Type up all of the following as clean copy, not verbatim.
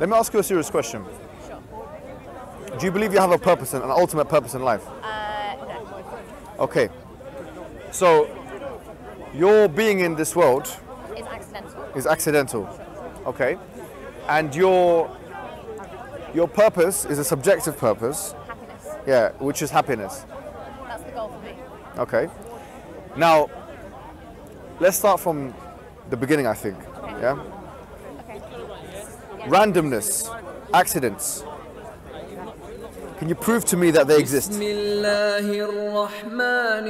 Let me ask you a serious question. Sure. Do you believe you have a purpose, an ultimate purpose in life? No. Okay. So, your being in this world Is accidental. is accidental. Okay. And your purpose is a subjective purpose. Happiness. Yeah, which is happiness. That's the goal for me. Okay. Now, let's start from the beginning, I think. Okay. Yeah? Okay. Yeah. Randomness, accidents. Can you prove to me that they exist? بسم الله الرحمن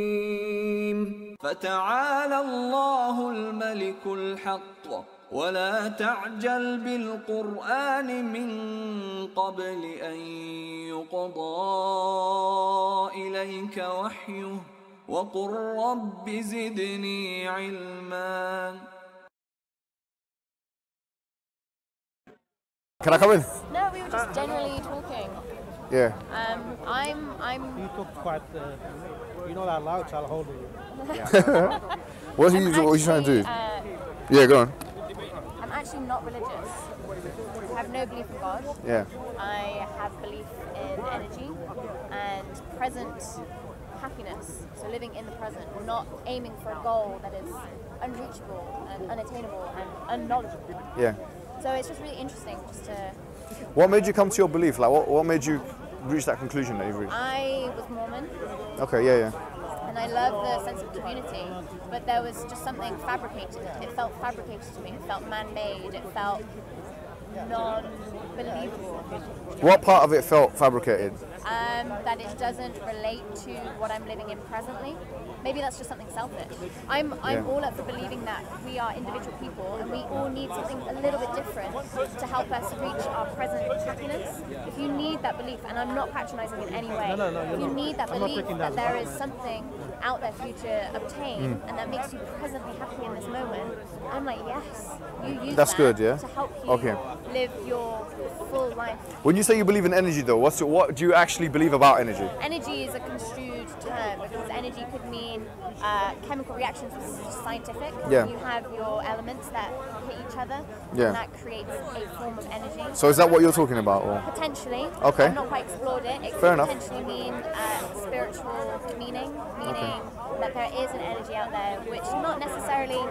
الرحيم فتعالى الله الملك الحق ولا تعجل بالقرآن من قبل أن يقضى إليك وحيه وقل رب زدني علما. Can I come in? No, we were just generally talking. Yeah. I'm. You talk quite, you're not that loud, so I'll hold it. What are you trying to do? Yeah, go on. I'm actually not religious. I have no belief in God. Yeah. I have belief in energy and present happiness. So living in the present, not aiming for a goal that is unreachable and unattainable and unknowledgeable. Yeah. So it's just really interesting just to... What made you come to your belief? Like, what made you reach that conclusion that you've reached? I was Mormon. Okay, yeah. And I love the sense of community, but there was just something fabricated. It felt fabricated to me. It felt man-made. It felt non-believable. What part of it felt fabricated? That it doesn't relate to what I'm living in presently. Maybe that's just something selfish. I'm all up for believing that we are individual people and we all need something a little bit different to help us reach our present happiness. If you need that belief, and I'm not patronizing in any way, if you need that belief that there is something out there for you to obtain and that makes you presently happy in this moment, I'm like, yes, you use That's that good, yeah? to help you live your full life. When you say you believe in energy though, what do you actually believe about energy? Energy is a construed term because energy could mean chemical reactions, which is just scientific. Yeah. You have your elements that hit each other, Yeah. and that creates a form of energy. So is that what you're talking about? Or? Potentially. Okay. I've not quite explored it. It Fair could enough. potentially mean spiritual meaning that there is an energy out there which not necessarily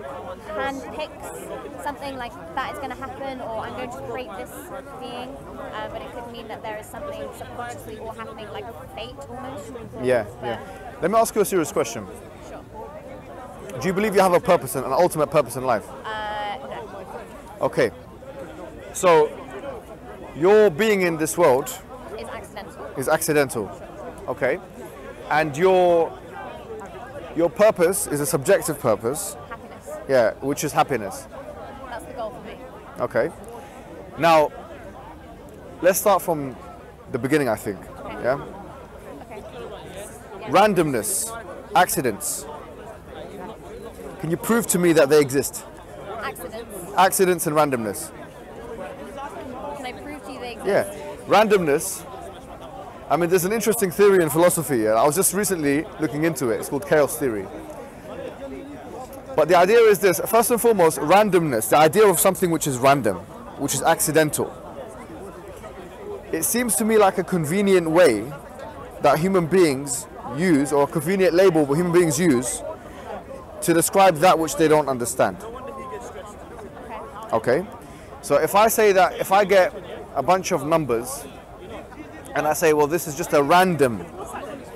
handpicks something like that is going to happen or I'm going to create this being, but it could mean that there is something subconsciously all happening like fate almost. Yeah. Let me ask you a serious question. Sure. Do you believe you have a purpose, an ultimate purpose in life? No. Okay. So, your being in this world Is accidental. is accidental. Okay. And your purpose is a subjective purpose. Happiness. Yeah, which is happiness. That's the goal for me. Okay. Now, let's start from the beginning, I think. Okay. Yeah. Okay. Yeah. Randomness, accidents. Can you prove to me that they exist? Accidents. Accidents and randomness. Can I prove to you they exist? Yeah. Randomness. I mean, there's an interesting theory in philosophy. I was just recently looking into it. It's called chaos theory. But the idea is this. First and foremost, randomness. The idea of something which is random, which is accidental. It seems to me like a convenient way that human beings use, or a convenient label that human beings use to describe that which they don't understand. Okay? So if I say that, if I get a bunch of numbers and I say, well, this is just a random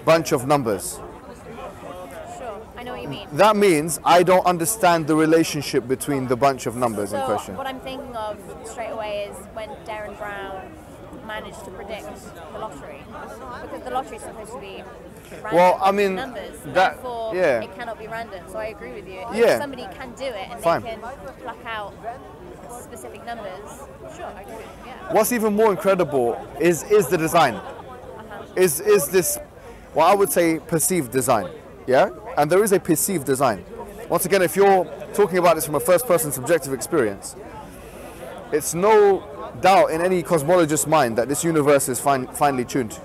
bunch of numbers, Sure. I know what you mean. that means I don't understand the relationship between the bunch of numbers in So question. what I'm thinking of straight away is when Darren Brown managed to predict the lottery, because the lottery is supposed to be random Well, I mean, numbers, that- therefore yeah. it cannot be random. So I agree with you. Yeah. If somebody can do it and Fine. they can pluck out specific numbers, sure, I agree. Yeah. What's even more incredible is the design. Is this, what I would say, perceived design. Yeah? And there is a perceived design. Once again, if you're talking about this from a first-person subjective experience, it's no doubt in any cosmologist's mind that this universe is finely tuned.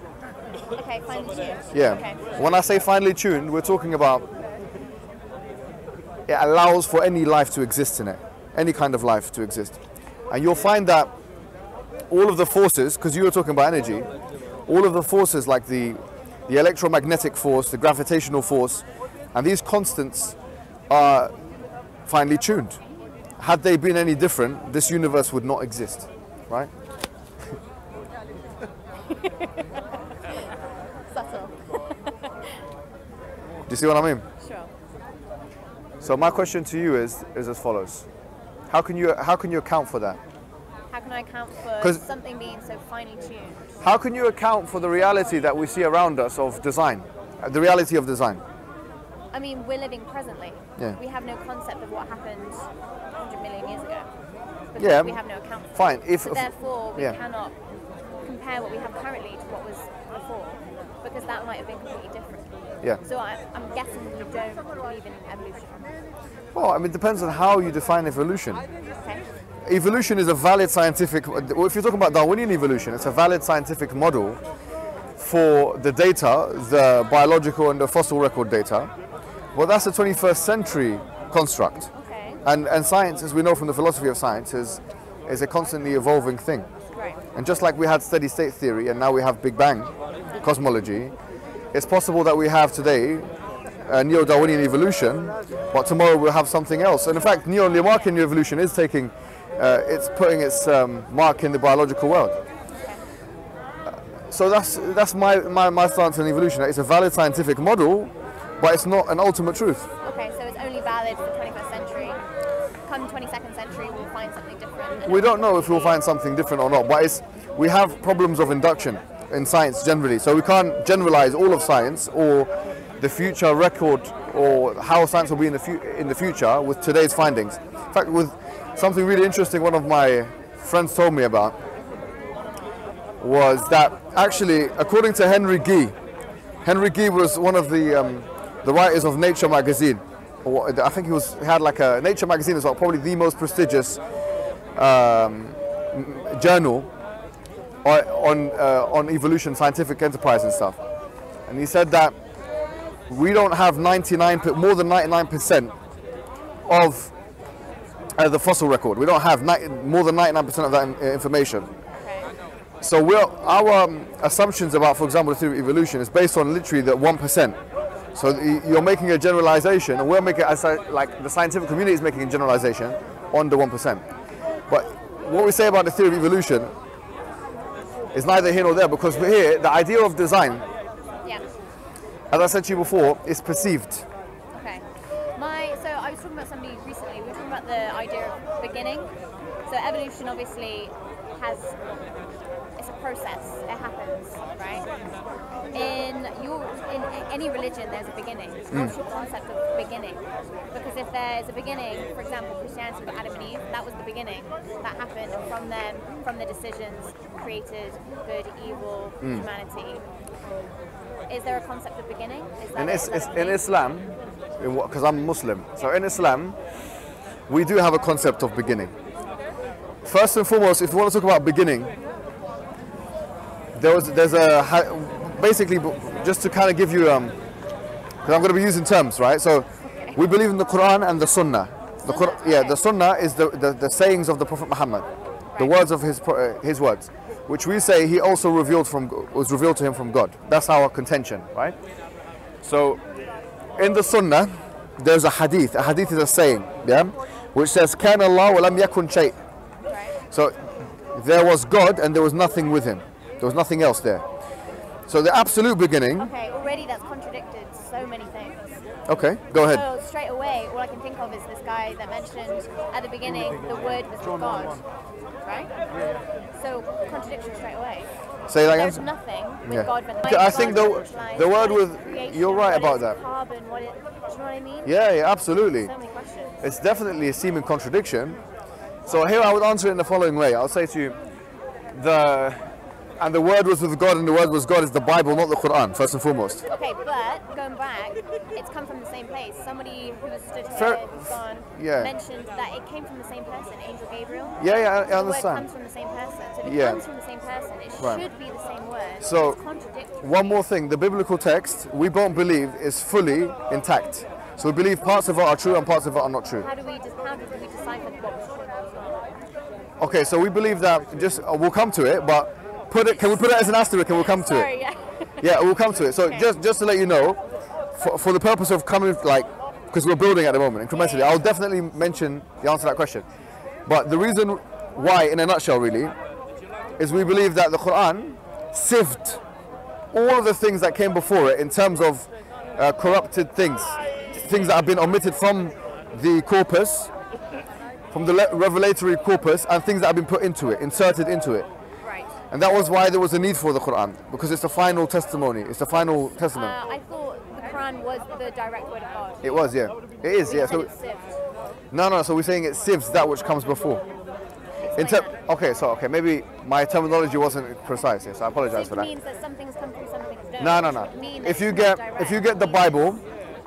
Okay, finely tuned. Yeah. Okay. When I say finely tuned, we're talking about it allows for any life to exist in it. any kind of life to exist. And you'll find that all of the forces, because you were talking about energy, all of the forces like the electromagnetic force, the gravitational force, and these constants are finely tuned. Had they been any different, this universe would not exist, right? Subtle. Do you see what I mean? Sure. So my question to you is as follows: how can you account for that? How can I account for something being so finely tuned? How can you account for the reality that we see around us of design, the reality of design? I mean, we're living presently. Yeah. We have no concept of what happened 100 million years ago. Because Yeah. we have no account for it. Fine. So therefore, we yeah. cannot compare what we have currently to what was before, because that might have been completely different. Yeah. So I'm guessing you don't believe in evolution. Well, I mean, it depends on how you define evolution. Okay. Evolution is a valid scientific, well, if you're talking about Darwinian evolution, it's a valid scientific model for the data, the biological and the fossil record data. Well, that's a 21st century construct. Okay. And science, as we know from the philosophy of science, is a constantly evolving thing. Right. And just like we had steady state theory and now we have Big Bang cosmology, it's possible that we have today neo-Darwinian evolution, but tomorrow we'll have something else. And in fact, neo-Lamarckian evolution is taking, it's putting its mark in the biological world. So that's my stance on evolution. It's a valid scientific model, but it's not an ultimate truth. Okay, so it's only valid for the 21st century. Come 22nd century, we'll find something different. We don't know if we'll find something different or not, but we have problems of induction in science generally, so we can't generalize all of science or the future record or how science will be in the future with today's findings. In fact, with something really interesting one of my friends told me about was that actually, according to Henry Gee was one of the writers of Nature magazine. I think he had like a Nature magazine is probably the most prestigious journal on evolution, scientific enterprise and stuff. And he said that we don't have more than 99% of the fossil record. We don't have more than 99% of that information. So our assumptions about, for example, the theory of evolution is based on literally the 1%. So you're making a generalization, and we're making, like the scientific community is making a generalization on the 1%. But what we say about the theory of evolution is neither here nor there, because we're here, the idea of design, yeah, as I said to you before, is perceived. Okay. So I was talking about somebody recently, we were talking about the idea of beginning. So evolution obviously it's a process, it happens, right? In any religion there's a beginning. What's your concept of beginning? Because if there's a beginning, for example, Christianity with Adam and Eve, that was the beginning. That happened, and from them, from the decisions, created good, evil, humanity. Is there a concept of beginning? In Islam, because I'm Muslim, so in Islam, we do have a concept of beginning. First and foremost, if you want to talk about beginning, basically, just to kind of give you, because I'm going to be using terms, right? So, we believe in the Quran and the Sunnah. The Sunnah is the sayings of the Prophet Muhammad, the words of his words, which we say he also was revealed to him from God. That's our contention, right? So, in the Sunnah, there's a hadith. A hadith is a saying, yeah, which says, "Kana Allah wa lam yakun shay." So, there was God and there was nothing with him. There was nothing else there. So the absolute beginning. Okay, already that's contradicted so many things. Okay, go ahead. So straight away, all I can think of is this guy that mentioned at the beginning the word was with God, right? So contradiction straight away. Say that again. There's nothing with God. I think the word with you're right about that. Carbon, do you know what I mean? Yeah, absolutely. So many questions. It's definitely a seeming contradiction. So here I would answer it in the following way. I'll say to you, and the word was with God and the word was God is the Bible, not the Quran, first and foremost. Okay, but going back, it's come from the same place. Somebody who has stood here, who's gone, mentioned that it came from the same person, Angel Gabriel. Yeah, I understand. understand. The word comes from the same person. So if it comes from the same person, it should be the same word. So, it's contradictory. One more thing, the biblical text, we don't believe is fully intact. So we believe parts of it are true and parts of it are not true. How do we decipher what's true? Okay, so we believe that just we'll come to it, but can we put it as an asterisk and we'll come to Sorry, it? yeah. Yeah, we'll come to it. So Okay. just to let you know, for the purpose of coming, like, because we're building at the moment incrementally, I'll definitely mention the answer to that question. But the reason why, in a nutshell, really, is we believe that the Quran sieved all of the things that came before it in terms of corrupted things that have been omitted from the corpus, from the revelatory corpus, and things that have been put into it, inserted into it. Right. And that was why there was a need for the Quran, because it's the final testimony, it's the final testament. I thought the Quran was the direct word of God. It was, yeah. It is, yeah. So, It's sieved. no, so we're saying it sieves that which comes before. Explain that. Okay, maybe my terminology wasn't precise, yes, I apologize for Sieved that. means that some things come through, some things don't. No. It doesn't mean that If you it's not get the direct. Bible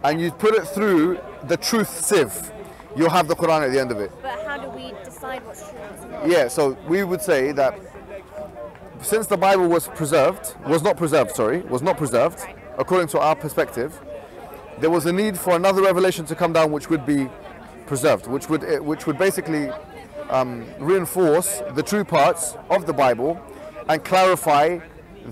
and you put it through the truth sieve, you'll have the Quran at the end of it. But how do we decide what's true and what's not? Yeah, so we would say that since the Bible was not preserved, according to our perspective, there was a need for another revelation to come down which would be preserved, which would basically reinforce the true parts of the Bible and clarify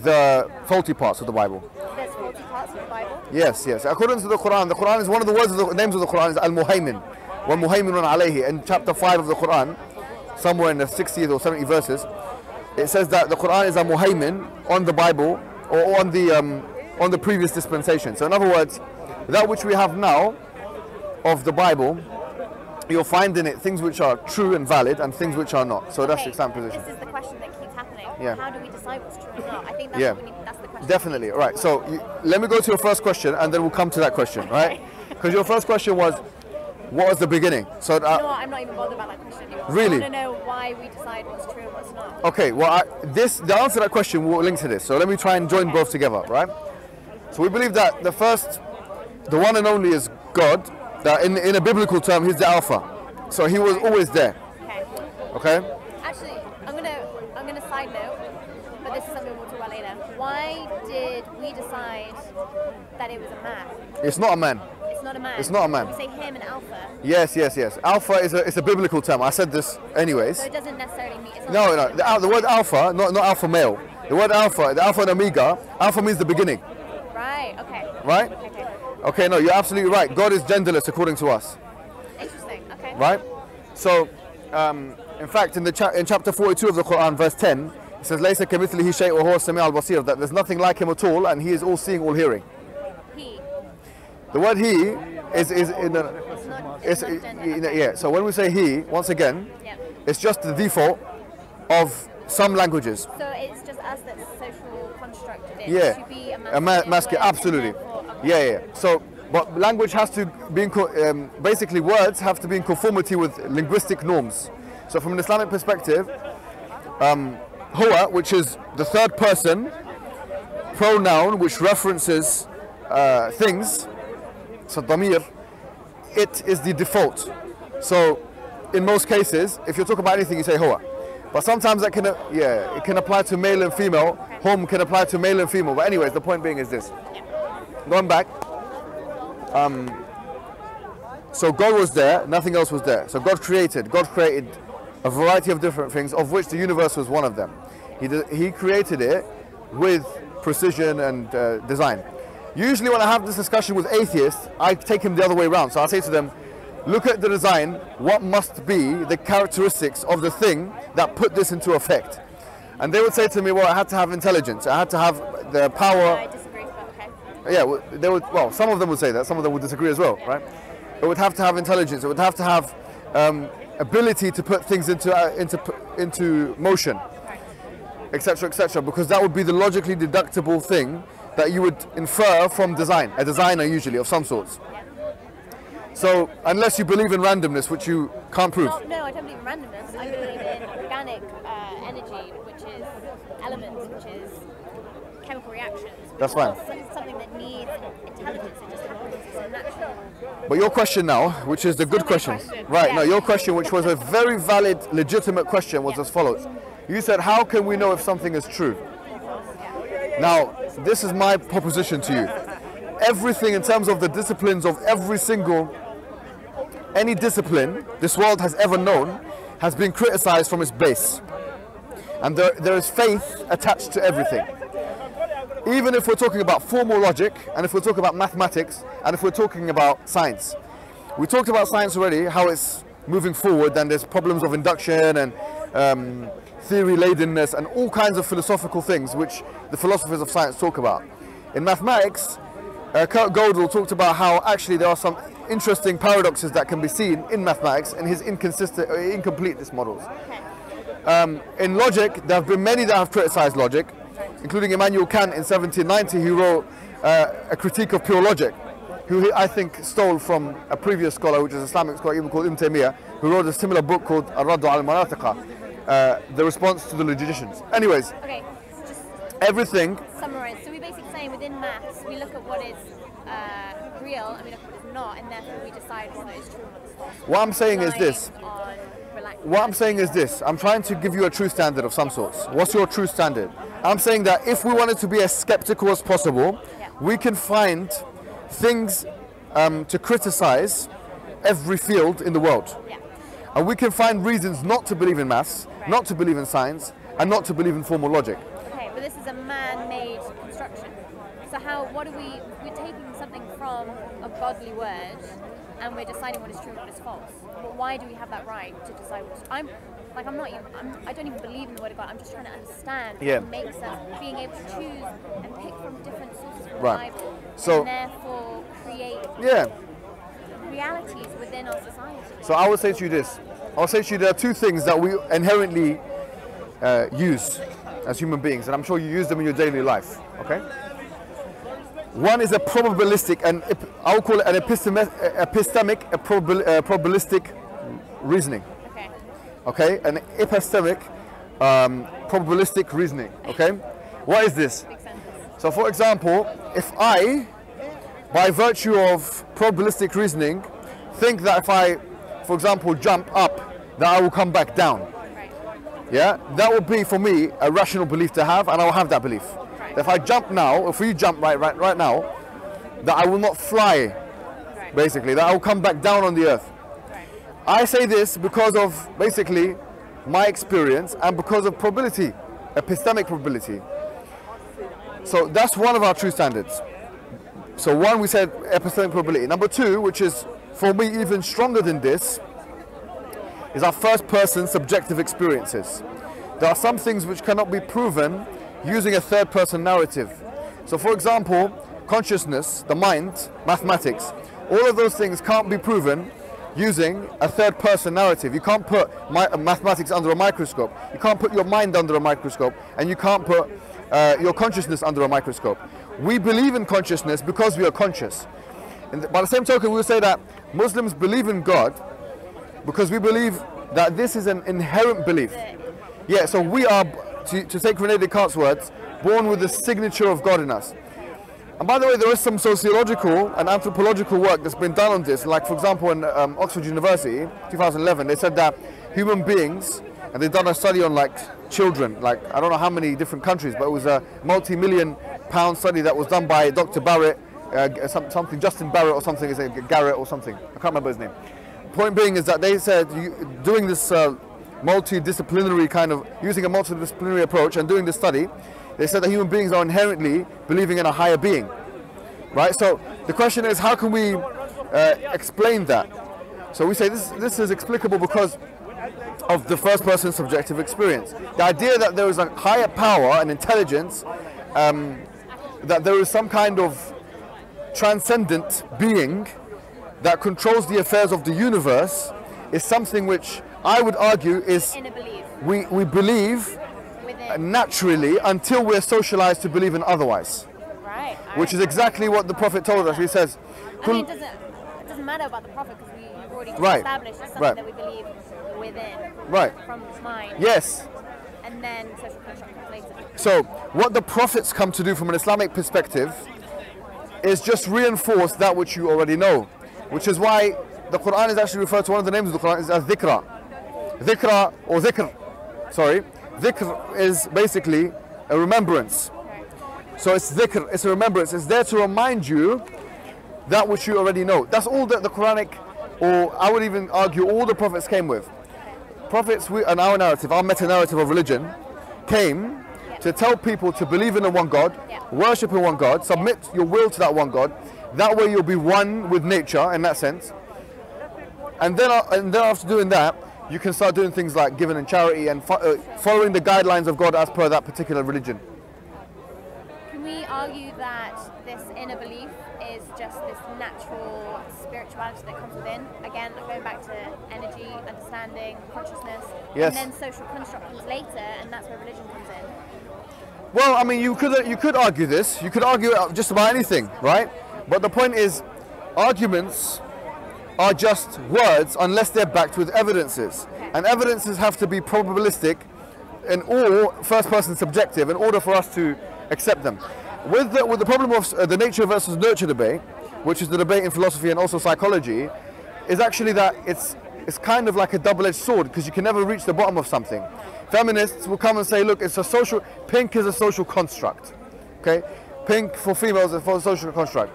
the faulty parts of the Bible. There's 40 parts of the Bible. Yes. According to the Quran is one of the words of the names of the Quran is Al-Muhaymin. وَمُهَيْمِنٌ عَلَيْهِ. In chapter 5 of the Quran, somewhere in the 60th or 70 verses, it says that the Quran is a muhaymin on the Bible or on the previous dispensation. So in other words, that which we have now of the Bible, you'll find in it things which are true and valid and things which are not. So that's the Islam position. This is the question that keeps happening. Yeah. How do we decide what's true and not? I think that's Yeah. what we need. That's the question. Definitely. All right. So let me go to your first question and then we'll come to that question, right? Because your first question was, what was the beginning? So You know what? I'm not even bothered about that question anymore. Really? I want to know why we decide what's true and what's not. okay, well, the answer to that question will link to this. So let me try and join both together, right? So we believe that the one and only is God. That in a biblical term, he's the Alpha. So he was always there. Okay. Okay. Actually, I'm gonna side note, but this is something we'll talk about later. Why did we decide that it was a man? It's not a man. It's not a man. It's not a man. We say him and alpha, Yes. Alpha is a biblical term. I said this anyways. so it doesn't necessarily mean. It's not No. necessarily The word alpha, not alpha male. The word alpha, the alpha and omega. Alpha means the beginning, Right. Okay. right? Okay. Okay. No, you're absolutely right. God is genderless according to us, Interesting. Okay. right? So, in fact, in chapter 42 of the Quran, verse 10, it says, "Laysa kamithlihi shay'un wa huwa as-sami' al-basir," that there's nothing like him at all, and he is all seeing, all hearing. He. The word he is in the It's not gender. yeah. So when we say he, once again, Yeah. it's just the default of some languages. So it's just us that's social constructed it Yeah, to be a masculine, word, absolutely. and therefore a man. Yeah. So, but language has to be basically words have to be in conformity with linguistic norms. So from an Islamic perspective, huwa, which is the third person pronoun which references things, so damir, it is the default. So in most cases, if you're talking about anything, you say huwa. But sometimes that it can apply to male and female. Hum can apply to male and female. But anyways, the point being is this. Going back, so God was there, nothing else was there. So God created a variety of different things, of which the universe was one of them. He created it with precision and design. Usually when I have this discussion with atheists, I take him the other way around. So I say to them, look at the design, what must be the characteristics of the thing that put this into effect? And they would say to me, well, I had to have intelligence, I had to have the power. I disagree, but okay. Yeah, well, some of them would say that, some of them would disagree as well, right? It would have to have intelligence, it would have to have ability to put things into motion, etc., because that would be the logically deductible thing that you would infer from design, a designer usually of some sorts. So unless you believe in randomness, which you can't prove. No, I don't believe in randomness. I believe in organic energy, which is elements, which is chemical reactions. That's fine. It's something that needs intelligence. It just happens. It's a natural. But your question now, which is the good my question, question. right? Yeah. No, your question, which was a very valid, legitimate question, was as follows. You said, how can we know if something is true? Now, this is my proposition to you. Everything in terms of the disciplines of any discipline this world has ever known has been criticized from its base. And there is faith attached to everything. Even if we're talking about formal logic, and if we're talking about mathematics, and if we're talking about science. We talked about science already, how it's moving forward, and there's problems of induction and theory-ladenness and all kinds of philosophical things which the philosophers of science talk about. In mathematics, Kurt Gödel talked about how actually there are some interesting paradoxes that can be seen in mathematics and his incompleteness models. In logic, there have been many that have criticized logic, including Immanuel Kant in 1790, who wrote a critique of pure logic, who I think stole from a previous scholar, which is an Islamic scholar even called Ibn Taymiyyah, who wrote a similar book called Ar-Radd al-Manatiqa, the response to the logicians. Anyways, okay, just everything. Summarize. So we're basically saying within maths, we look at what is real and we look at what is not, and therefore we decide what is true and what is false. What I'm saying is this. What I'm saying is this. I'm trying to give you a truth standard of some sorts. What's your truth standard? I'm saying that if we wanted to be as skeptical as possible, we can find things to criticize every field in the world. And we can find reasons not to believe in maths, not to believe in science, and not to believe in formal logic. Okay, but this is a man-made construction. So we're taking something from a godly word and we're deciding what is true and what is false. But why do we have that right to decide what is true? I don't even believe in the word of God. I'm just trying to understand what makes sense, being able to choose and pick from different sources from the Bible, and therefore create realities within our society. So I would say to you this. I would say to you there are two things that we inherently use as human beings, and I'm sure you use them in your daily life, okay? One is a probabilistic, and I would call it an epistemic, probabilistic reasoning. Okay, an epistemic, probabilistic reasoning. Okay, what is this? So, for example, if I, by virtue of probabilistic reasoning, think that if I, for example, jump up, that I will come back down. Yeah, that would be for me a rational belief to have, and I will have that belief. If I jump now, if we jump right now, that I will not fly, basically, that I will come back down on the earth. I say this because of basically my experience and because of probability, epistemic probability. So that's one of our true standards. So one, we said epistemic probability. Number two, which is for me even stronger than this, is our first person subjective experiences. There are some things which cannot be proven using a third person narrative. So for example, consciousness, the mind, mathematics, all of those things can't be proven using a third person narrative. You can't put mathematics under a microscope. You can't put your mind under a microscope, and you can't put your consciousness under a microscope. We believe in consciousness because we are conscious. By the same token, we will say that Muslims believe in God because we believe that this is an inherent belief. Yeah, so we are, to take René Descartes' words, born with the signature of God in us. And by the way, there is some sociological and anthropological work that's been done on this. Like, for example, in Oxford University, 2011, they said that human beings, and they've done a study on like children, like I don't know how many different countries, but it was a multi-million-pound study that was done by Dr. Barrett, something Justin Barrett or something, is it Garrett or something? I can't remember his name. Point being is that they said doing this multidisciplinary kind of, using a multidisciplinary approach and doing this study, they said that human beings are inherently believing in a higher being, right? So the question is, how can we explain that? So we say this is explicable because of the first person subjective experience. The idea that there is a higher power and intelligence, that there is some kind of transcendent being that controls the affairs of the universe is something which I would argue is, we believe naturally until we're socialized to believe in otherwise. Right. Which is exactly what the Prophet told us. He says, I mean, it doesn't matter about the Prophet because we've already established it's something that we believe within. Right. From mind. Yes. And then social construct later. So what the Prophets come to do from an Islamic perspective is just reinforce that which you already know. Which is why the Quran is actually referred to, one of the names of the Quran is as dhikra. Dhikra or dhikr. Sorry. Dhikr is basically a remembrance. So it's dhikr, it's a remembrance. It's there to remind you that which you already know. That's all that the Quranic, or I would even argue all the prophets came with. prophets and our narrative, our meta-narrative of religion, came to tell people to believe in the one God, worship in one God, submit your will to that one God. That way you'll be one with nature in that sense. And then after doing that, you can start doing things like giving in charity and following the guidelines of God as per that particular religion. Can we argue that this inner belief is just this natural spirituality that comes within? Again, going back to energy, understanding, consciousness, yes. And then social construct comes later, and that's where religion comes in. Well, I mean, you could argue this. You could argue just about anything, right? But the point is, arguments are just words unless they're backed with evidences. And evidences have to be probabilistic and all first-person subjective in order for us to accept them. With the problem of the nature versus nurture debate, which is the debate in philosophy and also psychology, is actually that it's kind of like a double-edged sword, because you can never reach the bottom of something. Feminists will come and say, look, pink is a social construct. Okay, pink for females is a social construct.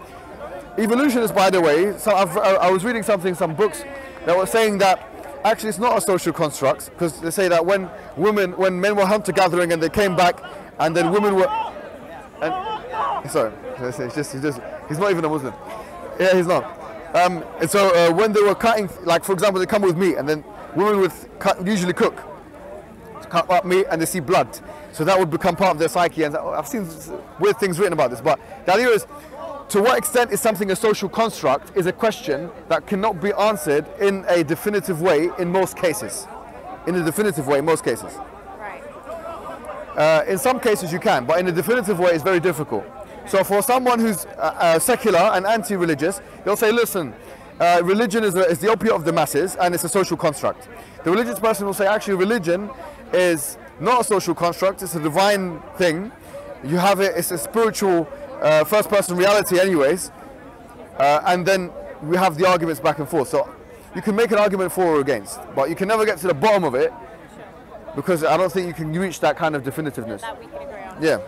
Evolutionists, by the way, so I was reading some books that were saying that actually it's not a social construct, because they say that when men were hunter-gathering and they came back, and then women were, sorry, he's not even a Muslim. Yeah, he's not. And so when they were cutting, like for example, they come with meat, and then women would usually cut up meat, and they see blood, so that would become part of their psyche. And I've seen weird things written about this, but the idea is, to what extent is something a social construct is a question that cannot be answered in a definitive way in most cases. In a definitive way in most cases. Right. In some cases you can, but in a definitive way it's very difficult. So for someone who's secular and anti-religious, they'll say, listen, religion is the opiate of the masses and it's a social construct. The religious person will say, actually religion is not a social construct, it's a divine thing. You have it, it's a spiritual first-person reality anyways, and then we have the arguments back and forth. So you can make an argument for or against, but you can never get to the bottom of it, because I don't think you can reach that kind of definitiveness. That we can agree on. Yeah.